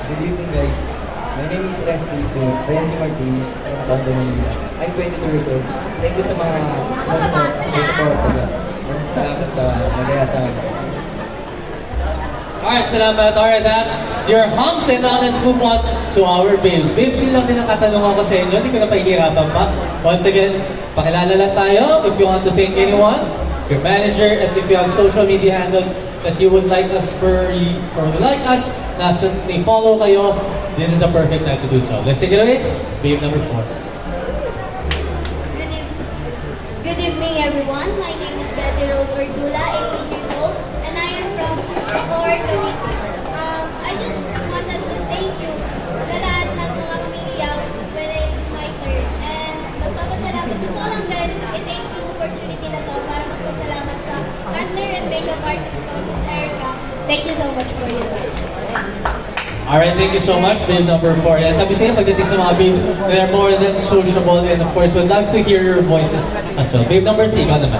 Good evening, guys. My name is Renzi Martinez from Tondo, Manila. I'm 22 years old. Thank you sa mga support ko. Salamat sa nagaya sa akin. Alright, salamat. Alright, that's your humps. And now let's move on to our babes. Babes, yun lang din ang katanungan ko sa inyo. Hindi ko na pahihirapan pa. Once again, pakilala lang tayo. If you want to thank anyone, your manager, and if you have social media handles that you would like us na follow kayo, this is the perfect time to do so. Let's take it away. Babe number 4. Good evening, everyone. My name is Betty Rose Ordula, 18 years old, and I am from Bacoor, Cavite. I just wanted to thank you sa lahat ng mga pumiliyaw when it's my turn. And magpapasalamat. Gusto ko lang guys, i-thank yung opportunity na to para magpasalamat sa partner and makeup artist ko, Miss Erica. Thank you so much for your time. Alright, thank you so much, babe number 4. Yan, sabi sa'yo, pagdating sa mga babes, they're more than sociable and of course, we'd love to hear your voices as well. Babe number 3, ikaw naman.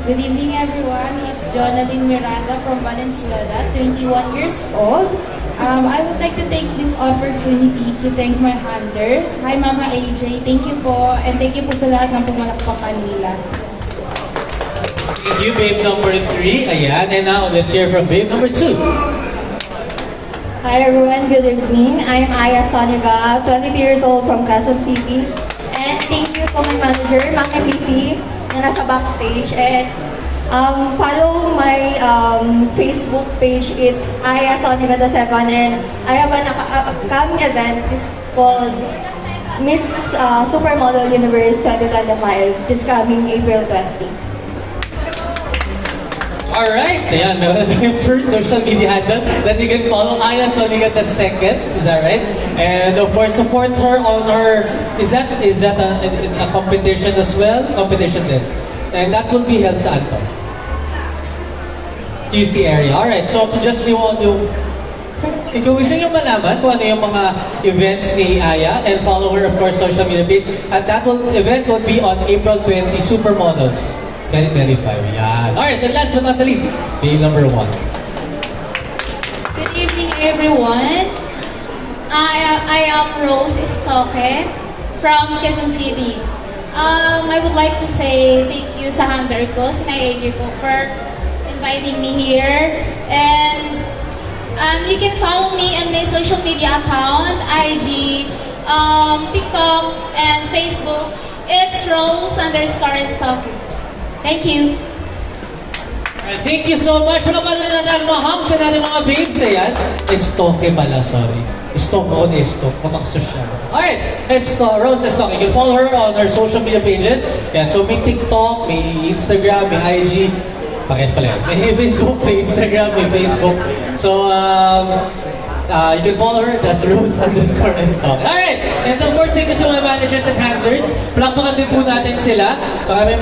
Good evening, everyone. It's Jonathan Miranda from Valenzuela, 21 years old. I would like to take this opportunity to thank my handler. Hi, Mama AJ. Thank you po. And thank you po sa lahat ng pumalakpak kanila. Thank you, babe number 3. Ayan, and now let's hear from babe number 2. Hi everyone, good evening. I'm Aya Soniga, 22 years old from Quezon City. And thank you to my manager, Maki Fifi, na nasa backstage. And follow my Facebook page. It's Aya Soniga II. And I have an upcoming event. It's called Miss Supermodel Universe 2025 this coming April 20. Alright, ayan, meron na tayong first social media handle that you can follow, Aya Soniga II. Is that right? And of course, support her on her, is that a competition as well? Competition din. And that will be held saan to? QC area. Alright, so just you want to, if you gusto nyo malaman kung ano yung mga events ni Aya, and follow her, of course, social media page. And that event will be on April 20, Supermodels 2025. Yan. Alright, and last but not the least, babe number 1. Good evening, everyone. I am Rose Estoque from Quezon City. I would like to say thank you sa handler ko, sa AJ ko, for inviting me here. And you can follow me on my social media account, IG, TikTok, and Facebook. It's Rose_Estoque. Thank you. Alright, thank you so much. Pagkapalan na natin mga humps na natin mga babes. Ayan. Estoque pala, sorry. Estoque on Estoque. Matang social. Alright, Rose Estoque. You can follow her on her social media pages. Yan, so may TikTok, may Instagram, may IG. Pakit pala yan. May Facebook, may Instagram, may Facebook. So, you can follow her. That's Rose_Estoque. Alright, and of course, thank you sa mga managers and handlers. Palakpakan din po natin sila. Baka may